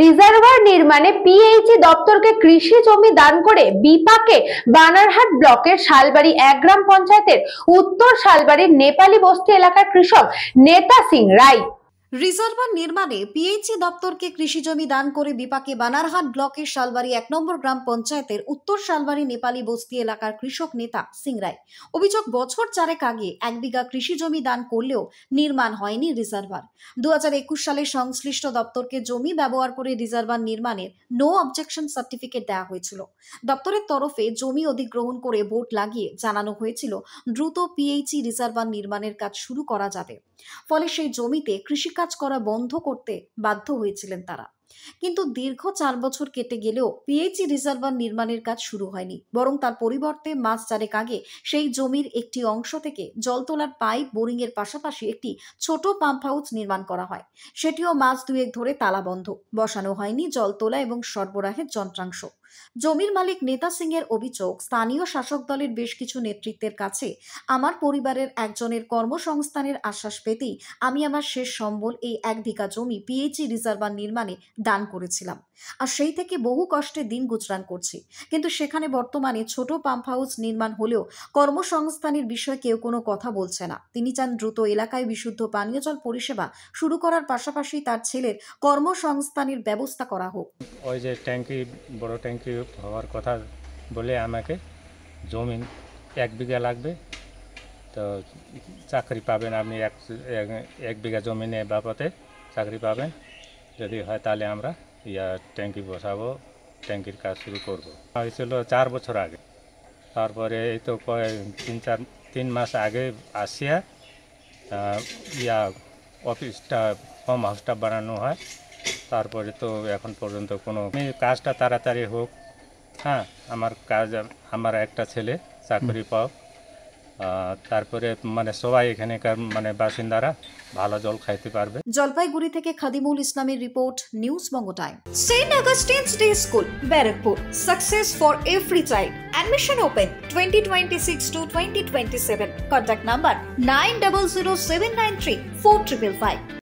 Reservoir নির্মাণে PHE দপ্তরকে কৃষি জমি দান করে বিপাকে বানারহাট ব্লকের শালবাড়ি 1 গ্রাম পঞ্চায়েতের উত্তর শালবাড়ির নেপালি বস্তি এলাকার কৃষক নেতা সিং রায়। রিজার্ভার নির্মাণে পিএইচই দপ্তরকে কৃষি জমি দান করে বিপাকে বানারহাট ব্লকের শালবাড়ি 1 নম্বর গ্রাম পঞ্চায়েতের উত্তর শালবাড়ি নেপালি বস্তি এলাকার কৃষক নেতা সিং রায়। অভিযোগ, বছর 4 আগে 1 বিঘা কৃষি জমি দান করলেও নির্মাণ হয়নি রিজার্ভার। 2021 সালে সংশ্লিষ্ট দপ্তরকে জমি ব্যবহার করে রিজার্ভার নির্মাণের নো অবজেকশন সার্টিফিকেট দেওয়া হয়েছিল। দপ্তরের তরফে জমি অধিগ্রহণ করে বোর্ড লাগিয়ে জানানো হয়েছিল দ্রুত পিএইচই রিজার্ভার নির্মাণের কাজ শুরু করা যাবে। ফলে সেই জমিতে কৃষিকাজ করা বন্ধ করতে বাধ্য হয়েছিলেন তারা। কিন্তু দীর্ঘ 4 বছর কেটে গেলেও পিএইচই রিজার্ভার নির্মাণের কাজ শুরু হয়নি, বরং তার পরিবর্তে মাস 4 আগে সেই জমির একটি অংশ থেকে জল তোলার পাইপ বোরিং এর পাশাপাশি একটি ছোট পাম্প হাউস নির্মাণ করা হয়। সেটিও মাস 2 ধরে তালাবন্ধ, বসানো হয়নি জল তোলা এবং সরবরাহের যন্ত্রাংশ। জমির মালিক নেতা সিং এর অভিযোগ, স্থানীয় শাসক দলের বেশ কিছু নেতৃত্বের কাছে আমার পরিবারের একজনের কর্মসংস্থানের আশ্বাস পেতেই আমি আমার শেষ সম্বল এই 1 বিঘা জমি পিএইচই রিজার্ভার নির্মাণে দান করেছিলাম। আর সেই থেকে বহু কষ্টে দিন গুজরান করছি। কিন্তু সেখানে বর্তমানে ছোট পাম্প হাউস নির্মাণ হলেও কর্মসংস্থানের বিষয়ে কেউ কোনো কথা বলছে না। তিনি চান দ্রুত এলাকায় বিশুদ্ধ পানীয় জল পরিষেবা শুরু করার পাশাপাশি তার ছেলের কর্মসংস্থানের ব্যবস্থা করা হোক। ওই যে ট্যাঙ্কি, বড় ট্যাঙ্কি হওয়ার কথা বলে আমাকে জমি 1 বিঘা লাগবে, তো চাকরি পাবেন আপনি, 1 বিঘা জমিনে বাবদে চাকরি পাবেন। যদি হয় তাহলে আমরা ট্যাঙ্কি বসাবো, ট্যাঙ্কির কাজ শুরু করব। হয়েছিল 4 বছর আগে। তারপরে এই তো 3 মাস আগে আসিয়া অফিসটা, হোম হাউসটা বানানো হয়। তারপরে তো এখন পর্যন্ত কোনো কাজটা তাড়াতাড়ি হোক। হ্যাঁ, আমার একটা ছেলে চাকরি পাও, তারপরে মানে সবাই এখানকার মানে বাসিন্দারা ভালো জল খাইতে পারবে। জলপাইগুড়ি থেকে খাদিমুল ইসলামের রিপোর্ট, news Banga time. Saint Augustine's day school, Barrackpore, success for every child. Admission open 2026 to 2027. Contact number 900793 4555.